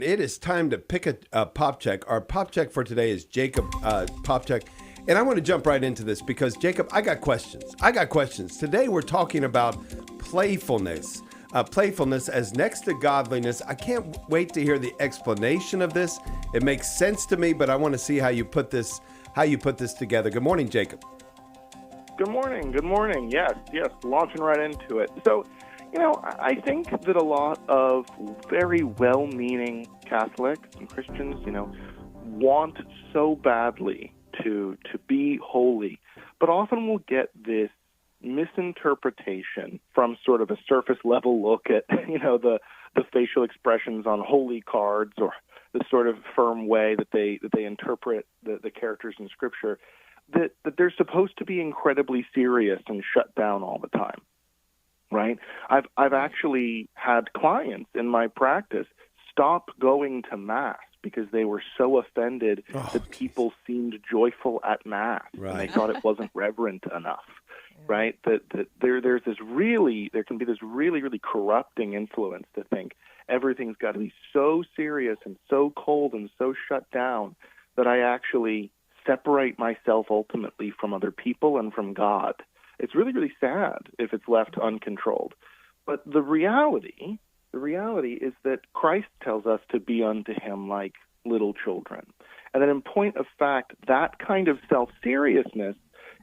It is time to pick a pop check. Our pop check for today is Jacob Popcak. And I want to jump right into this because, Jacob, I got questions. Today we're talking about playfulness. Playfulness as next to godliness. I can't wait to hear the explanation of this. It makes sense to me, but I want to see how you put this together. Good morning, Jacob. Good morning. Yes, launching right into it. So, I think that a lot of very well-meaning Catholics and Christians, want so badly to be holy, but often will get this misinterpretation from sort of a surface level look at, the facial expressions on holy cards or the sort of firm way that they interpret the characters in Scripture, that they're supposed to be incredibly serious and shut down all the time. Right? I've actually had clients in my practice stop going to Mass because they were so offended that people seemed joyful at Mass, and they thought it wasn't reverent enough. Right? That there can be this really corrupting influence to think everything's got to be so serious and so cold and so shut down that I actually separate myself ultimately from other people and from God. It's really sad if it's left uncontrolled. But the reality is that Christ tells us to be unto him like little children. And that in point of fact, that kind of self-seriousness,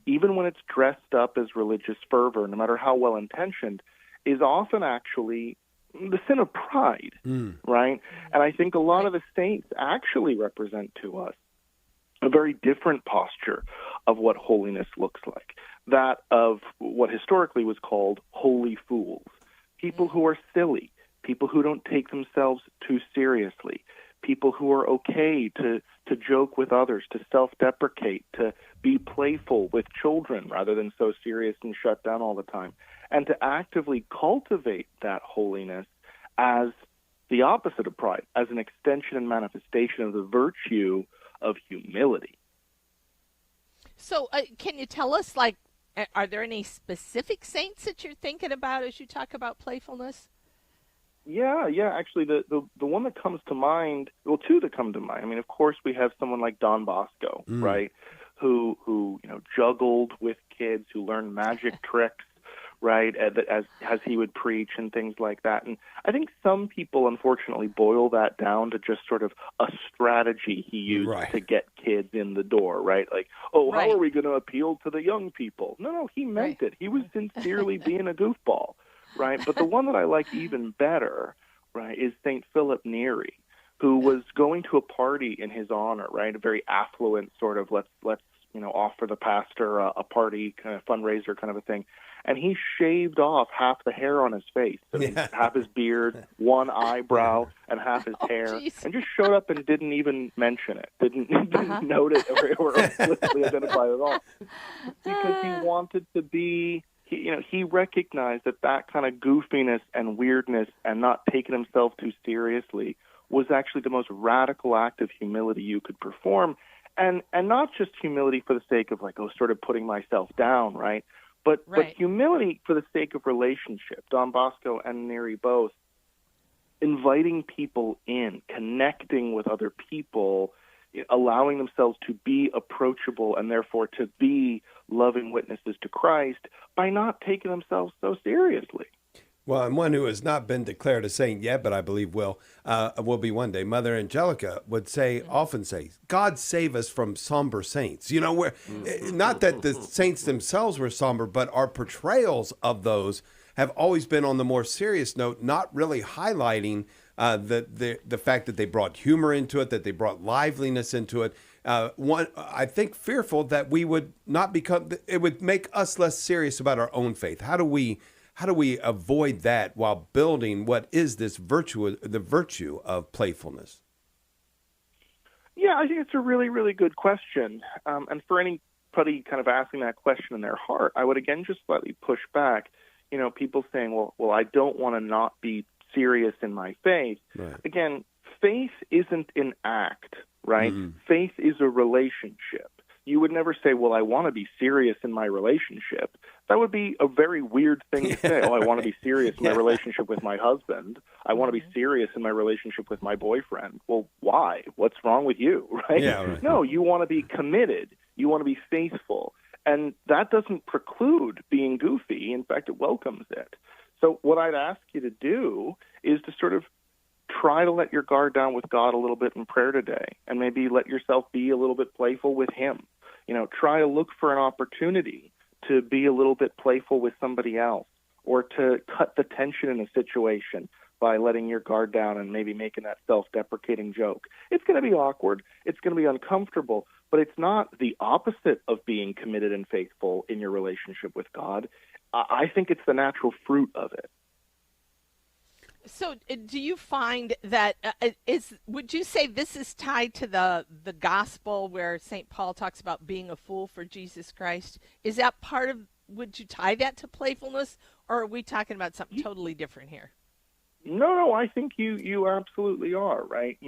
even when it's dressed up as religious fervor, no matter how well-intentioned, is often actually the sin of pride, right? And I think a lot of the saints actually represent to us a very different posture of what holiness looks like, that of what historically was called holy fools, people who are silly, people who don't take themselves too seriously, people who are okay to joke with others, to self-deprecate, to be playful with children rather than so serious and shut down all the time, and to actively cultivate that holiness as the opposite of pride, as an extension and manifestation of the virtue of humility. So can you tell us, are there any specific saints that you're thinking about as you talk about playfulness? Yeah. Actually, the one that comes to mind, well, two that come to mind. I mean, of course, we have someone like Don Bosco, right, who juggled with kids, who learned magic tricks, right, as he would preach and things like that. And I think some people, unfortunately, boil that down to just sort of a strategy he used to get kids in the door, right? Like, how are we going to appeal to the young people? No, he meant it. He was sincerely being a goofball, right? But the one that I like even better, right, is St. Philip Neri, who was going to a party in his honor, right, a very affluent sort of let's offer the pastor a party kind of fundraiser kind of a thing. And he shaved off half the hair on his face, so half his beard, one eyebrow, and half his hair, and just showed up and didn't even mention it, didn't note it or explicitly identify it at all, because he wanted to be. He recognized that kind of goofiness and weirdness and not taking himself too seriously was actually the most radical act of humility you could perform, and not just humility for the sake of sort of putting myself down, right? But humility for the sake of relationship. Don Bosco and Neri both inviting people in, connecting with other people, allowing themselves to be approachable and therefore to be loving witnesses to Christ by not taking themselves so seriously. Well, and one who has not been declared a saint yet, but I believe will be one day. Mother Angelica would often say, God save us from somber saints. Where not that the saints themselves were somber, but our portrayals of those have always been on the more serious note, not really highlighting the fact that they brought humor into it, that they brought liveliness into it. I think fearful that we would not become, it would make us less serious about our own faith. How do we avoid that while building what is this the virtue of playfulness? Yeah, I think it's a really, really good question. And for anybody kind of asking that question in their heart, I would again just slightly push back. People saying, well, I don't want to not be serious in my faith. Right. Again, faith isn't an act, right? Faith is a relationship. You would never say, well, I want to be serious in my relationship. That would be a very weird thing to say. Oh, I want to be serious in my relationship with my husband. I want to be serious in my relationship with my boyfriend. Well, why? What's wrong with you, right? Yeah, right. No, you want to be committed. You want to be faithful. And that doesn't preclude being goofy. In fact, it welcomes it. So what I'd ask you to do is to sort of try to let your guard down with God a little bit in prayer today, and maybe let yourself be a little bit playful with him. Try to look for an opportunity to be a little bit playful with somebody else, or to cut the tension in a situation by letting your guard down and maybe making that self-deprecating joke. It's going to be awkward. It's going to be uncomfortable, but it's not the opposite of being committed and faithful in your relationship with God. I think it's the natural fruit of it. So, do you find that would you say this is tied to the gospel where St. Paul talks about being a fool for Jesus Christ? Is that part of? Would you tie that to playfulness, or are we talking about something totally different here? No, I think you absolutely are, right?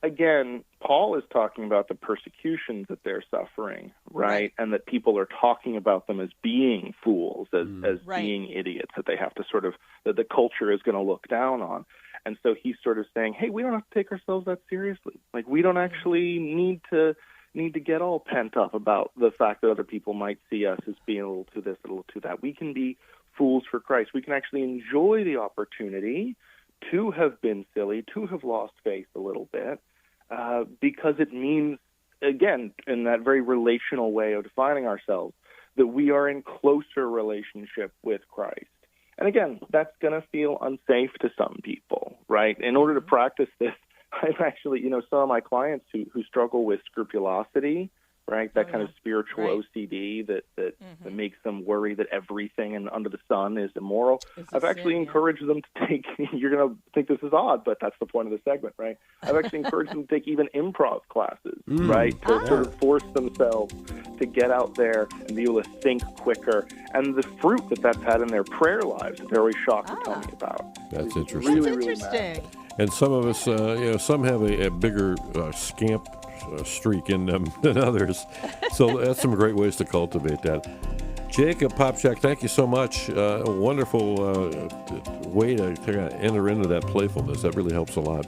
Again, Paul is talking about the persecutions that they're suffering, right? And that people are talking about them as being fools, as being idiots, that they have to that the culture is going to look down on. And so he's sort of saying, hey, we don't have to take ourselves that seriously. Like, we don't actually need to get all pent up about the fact that other people might see us as being a little too this, a little too that. We can be fools for Christ. We can actually enjoy the opportunity to have been silly, to have lost faith a little bit, because it means, again, in that very relational way of defining ourselves, that we are in closer relationship with Christ. And again, that's going to feel unsafe to some people, right? In order to practice this, I've actually, some of my clients who struggle with scrupulosity, right? That kind of spiritual OCD that makes them worry that everything under the sun is immoral. I've actually encouraged them to take, you're going to think this is odd, but that's the point of the segment, right? I've actually encouraged them to take even improv classes, right? To sort of force themselves to get out there and be able to think quicker. And the fruit that's had in their prayer lives that they're always shocked to tell me about. That's interesting. Really, That's really interesting. And some of us, some have a bigger scamp streak in them than others. So that's some great ways to cultivate that. Jacob Popcak, thank you so much. A wonderful way to enter into that playfulness. That really helps a lot.